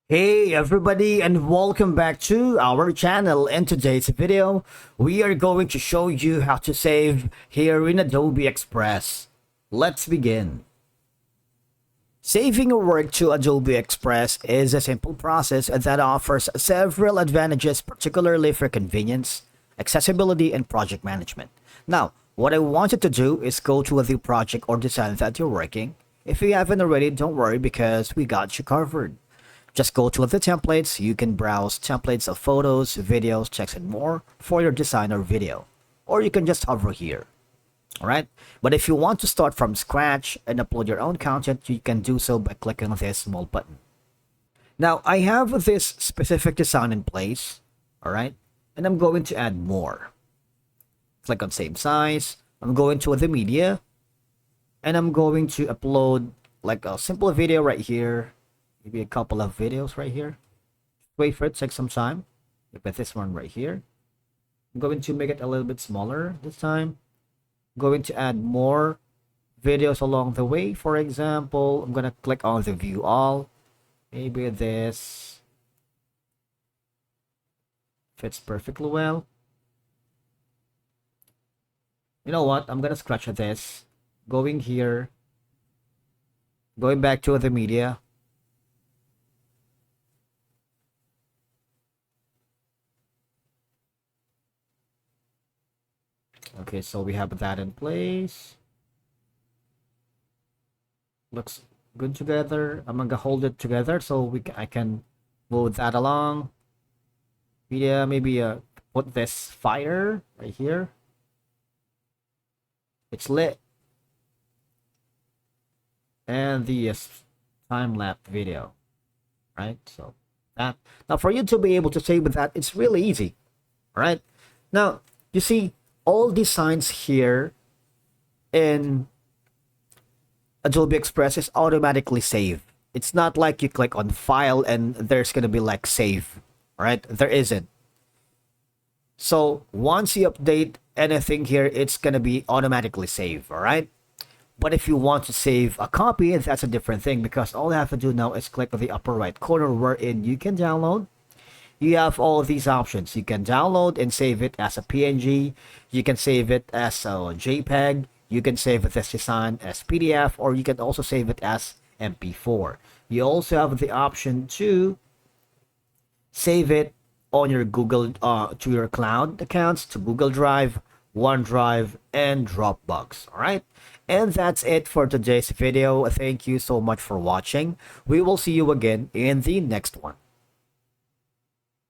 Hey everybody, and welcome back to our channel. In today's video, we are going to show you how to save here in Adobe Express. Let's begin. Saving your work to Adobe Express is a simple process that offers several advantages, particularly for convenience, accessibility, and project management. Now, what I want you to do is go to the project or design that you're working. If you haven't already, don't worry because we got you covered. Just go to the templates. You can browse templates of photos, videos, text, and more for your design or video. Or you can just hover here. Alright? But if you want to start from scratch and upload your own content, you can do so by clicking on this small button. Now, I have this specific design in place. Alright? And I'm going to add more. Click on same size. I'm going to the media. And I'm going to upload like a simple video right here. Maybe a couple of videos right here. Wait for it, take some time. Look at this one right here. I'm going to make it a little bit smaller this time. I'm going to add more videos along the way. For example, I'm going to click on the view all. Maybe this fits perfectly well. You know what? I'm going to scratch this. Going here. Going back to the media. Okay, so we have that in place. Looks good together. I'm gonna hold it together so I can move that along. Yeah, maybe put this fire right here. It's lit. And the time-lapse video, right? So that now for you to be able to save with that, it's really easy. All right. Now you see all these signs here in Adobe Express is automatically saved. It's not like you click on file and there's gonna be like save, right? There isn't. So once you update anything here, it's gonna be automatically saved, all right? But if you want to save a copy, that's a different thing because all you have to do now is click on the upper right corner wherein you can download. You have all of these options. You can download and save it as a PNG. You can save it as a JPEG. You can save it as design as PDF, or you can also save it as MP4. You also have the option to save it on your Google to your cloud accounts, to Google Drive, OneDrive, and Dropbox. All right. And that's it for today's video. Thank you so much for watching. We will see you again in the next one.